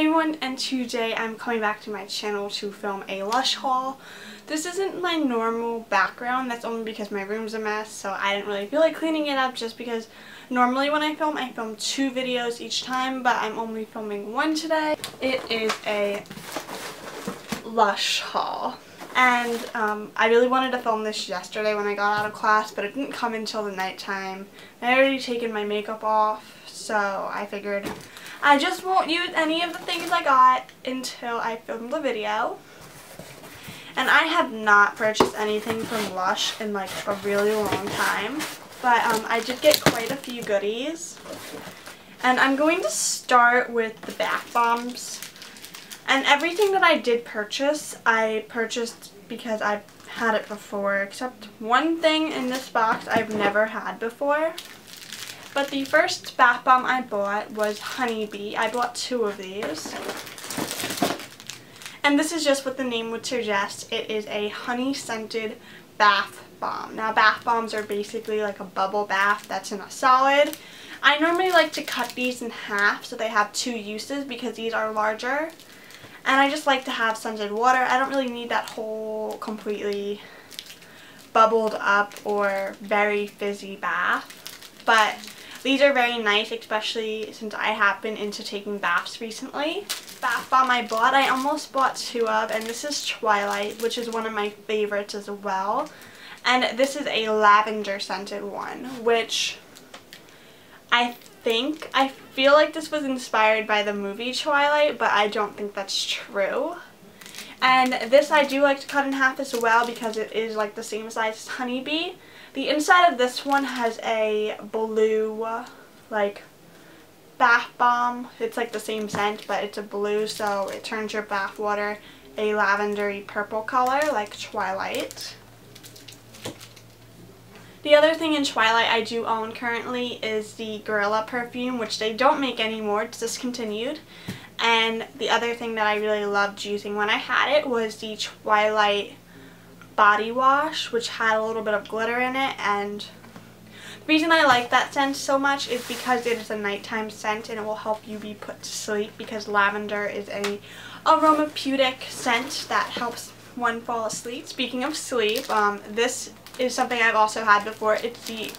everyone, and today I'm coming back to my channel to film a Lush haul. This isn't my normal background, that's only because my room's a mess, so I didn't really feel like cleaning it up just because normally when I film 2 videos each time, but I'm only filming one today. It is a Lush haul. And I really wanted to film this yesterday when I got out of class, but it didn't come until the nighttime. I had already taken my makeup off, so I figured I just won't use any of the things I got until I film the video. And I have not purchased anything from Lush in like a really long time, but I did get quite a few goodies. And I'm going to start with the bath bombs. And everything that I did purchase, I purchased because I've had it before, except one thing in this box I've never had before. But the first bath bomb I bought was Honeybee. I bought 2 of these. And this is just what the name would suggest. It is a honey-scented bath bomb. Now, bath bombs are basically like a bubble bath that's in a solid. I normally like to cut these in half so they have 2 uses because these are larger. And I just like to have scented water. I don't really need that whole completely bubbled up or very fizzy bath. But these are very nice, especially since I have been into taking baths recently. Bath bomb I bought, I almost bought 2 of, and this is Twilight, which is one of my favorites as well. And this is a lavender scented one, which I feel like this was inspired by the movie Twilight, but I don't think that's true. And this I do like to cut in half as well because it is like the same size as Honeybee. The inside of this one has a blue like bath bomb. It's like the same scent, but it's a blue, so it turns your bath water a lavendery purple color like Twilight. The other thing in Twilight I do own currently is the Gorilla perfume, which they don't make anymore. It's discontinued. And the other thing that I really loved using when I had it was the Twilight body wash, which had a little bit of glitter in it. And the reason I like that scent so much is because it is a nighttime scent and it will help you be put to sleep, because lavender is a aromaputic scent that helps one fall asleep. Speaking of sleep, this is something I've also had before. It's the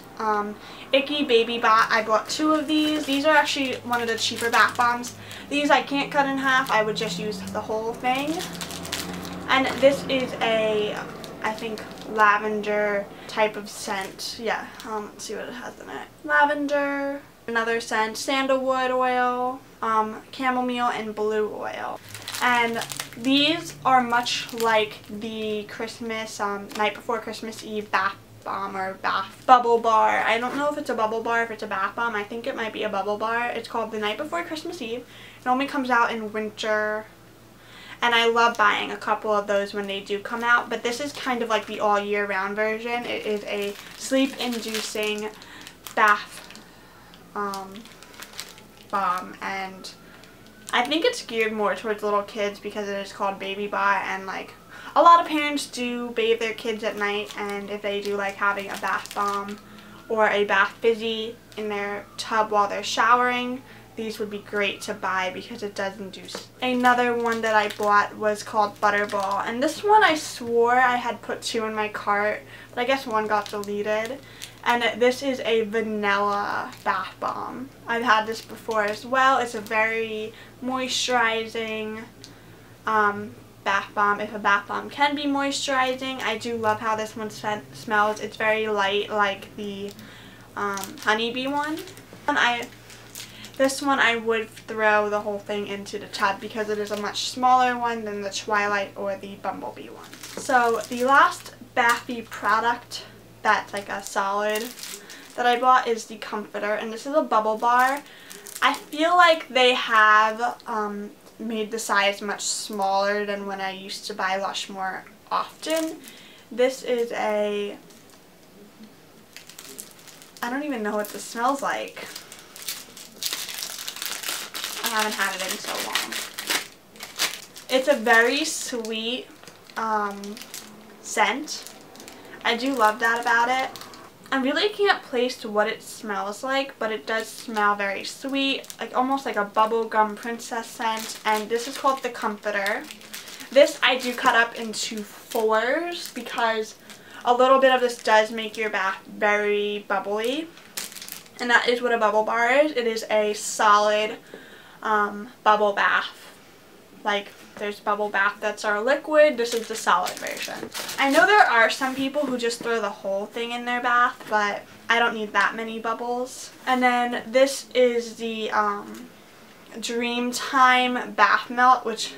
Icky Baby Bot. I bought 2 of these. These are actually one of the cheaper bath bombs. These I can't cut in half. I would just use the whole thing. And this is a, I think, lavender type of scent. Yeah, let's see what it has in it. Lavender, another scent, sandalwood oil, chamomile, and blue oil. And these are much like the Christmas, night before Christmas Eve bath bomb or bath bubble bar. I don't know if it's a bubble bar, if it's a bath bomb. I think it might be a bubble bar. It's called the night before Christmas Eve. It only comes out in winter. And I love buying a couple of those when they do come out. But this is kind of like the all year round version. It is a sleep inducing bath bomb, and I think it's geared more towards little kids because it is called Baby Bot, and like a lot of parents do bathe their kids at night, and if they do like having a bath bomb or a bath fizzy in their tub while they're showering, these would be great to buy because it does induce. Another one that I bought was called Butterball, and this one I swore I had put 2 in my cart, but I guess one got deleted. And this is a vanilla bath bomb. I've had this before as well. It's a very moisturizing bath bomb, if a bath bomb can be moisturizing. I do love how this one smells. It's very light like the Honeybee one. And this one I would throw the whole thing into the tub because it is a much smaller one than the Twilight or the Bumblebee one. So the last bathy product that's like a solid that I bought is the Comforter, and this is a bubble bar. I feel like they have made the size much smaller than when I used to buy Lush more often. This is a, I don't even know what this smells like. I haven't had it in so long. It's a very sweet scent. I do love that about it. I really can't place what it smells like, but it does smell very sweet, like almost like a bubblegum princess scent, and this is called the Comforter. This I do cut up into 4s because a little bit of this does make your bath very bubbly, and that is what a bubble bar is. It is a solid bubble bath. Like, there's bubble bath that's our liquid. This is the solid version. I know there are some people who just throw the whole thing in their bath, but I don't need that many bubbles. And then this is the Dreamtime bath melt, which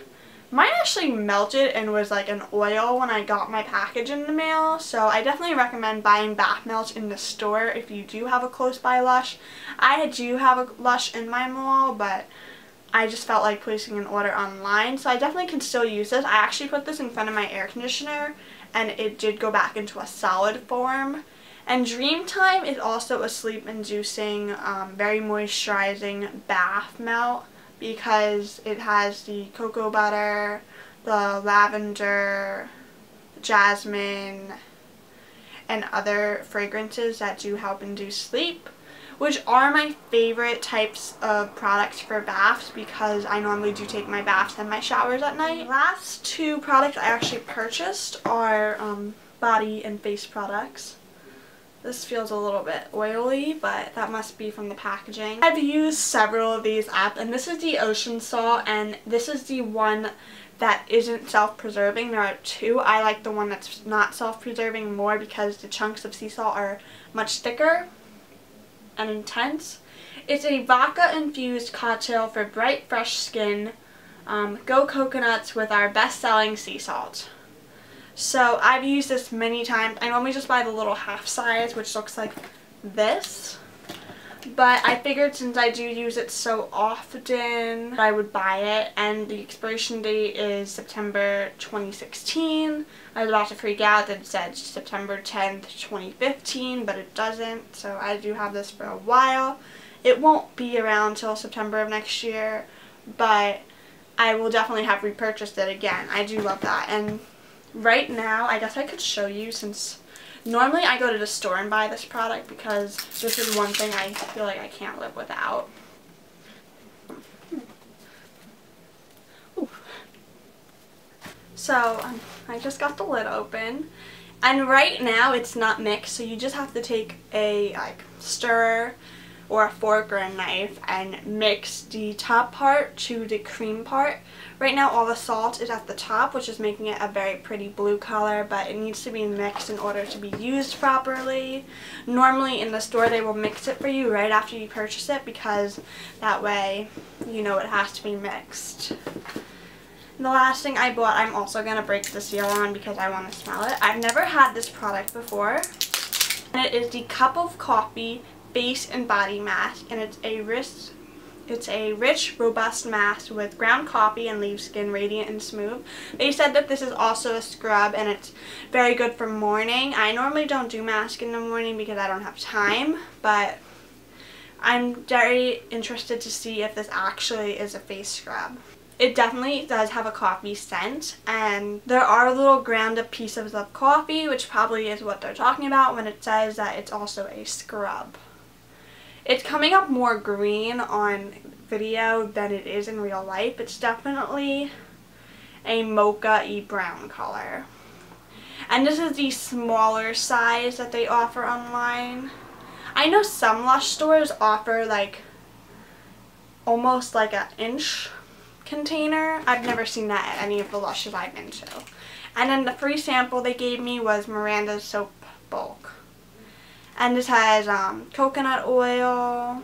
mine actually melted and was like an oil when I got my package in the mail. So I definitely recommend buying bath melts in the store if you do have a close by Lush. I do have a Lush in my mall, but I just felt like placing an order online, so I definitely can still use this. I actually put this in front of my air conditioner, and it did go back into a solid form. And Dreamtime is also a sleep-inducing, very moisturizing bath melt because it has the cocoa butter, the lavender, jasmine, and other fragrances that do help induce sleep, which are my favorite types of products for baths because I normally do take my baths and my showers at night. The last 2 products I actually purchased are body and face products. This feels a little bit oily, but that must be from the packaging. I've used several of these up, and this is the Ocean Salt, and this is the one that isn't self-preserving. There are 2. I like the one that's not self-preserving more because the chunks of sea salt are much thicker and intense. It's a vodka infused cocktail for bright fresh skin. Go coconuts with our best-selling sea salt. So I've used this many times. I normally just buy the little half size, which looks like this, but I figured since I do use it so often I would buy it, and the expiration date is September 2016. I was about to freak out that it said September 10th, 2015, but it doesn't, so I do have this for a while. It won't be around till September of next year, but I will definitely have repurchased it again. I do love that. And right now, I guess I could show you, since normally I go to the store and buy this product because this is one thing I feel like I can't live without. So I just got the lid open, and right now it's not mixed, so you just have to take a stirrer or a fork or a knife and mix the top part to the cream part. Right now all the salt is at the top, which is making it a very pretty blue color, but it needs to be mixed in order to be used properly. Normally in the store they will mix it for you right after you purchase it because that way you know it has to be mixed. The last thing I bought, I'm also going to break the seal on because I want to smell it. I've never had this product before, and it is the Cup of Coffee Face and Body Mask, and it's a rich, robust mask with ground coffee and leaves skin radiant and smooth. They said that this is also a scrub, and it's very good for morning. I normally don't do mask in the morning because I don't have time, but I'm very interested to see if this actually is a face scrub. It definitely does have a coffee scent, and there are little ground up pieces of coffee, which probably is what they're talking about when it says that it's also a scrub. It's coming up more green on video than it is in real life. It's definitely a mocha-y brown color. And this is the smaller size that they offer online. I know some Lush stores offer like almost like an inch container. I've never seen that at any of the Lushes I've been to. And then the free sample they gave me was Miranda's Soap Bulk. And this has coconut oil,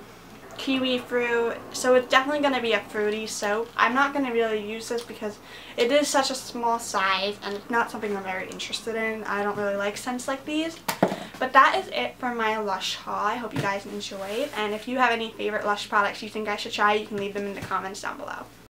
kiwi fruit, so it's definitely going to be a fruity soap. I'm not going to really use this because it is such a small size and it's not something I'm very interested in. I don't really like scents like these. But that is it for my Lush haul. I hope you guys enjoyed, and if you have any favorite Lush products you think I should try, you can leave them in the comments down below.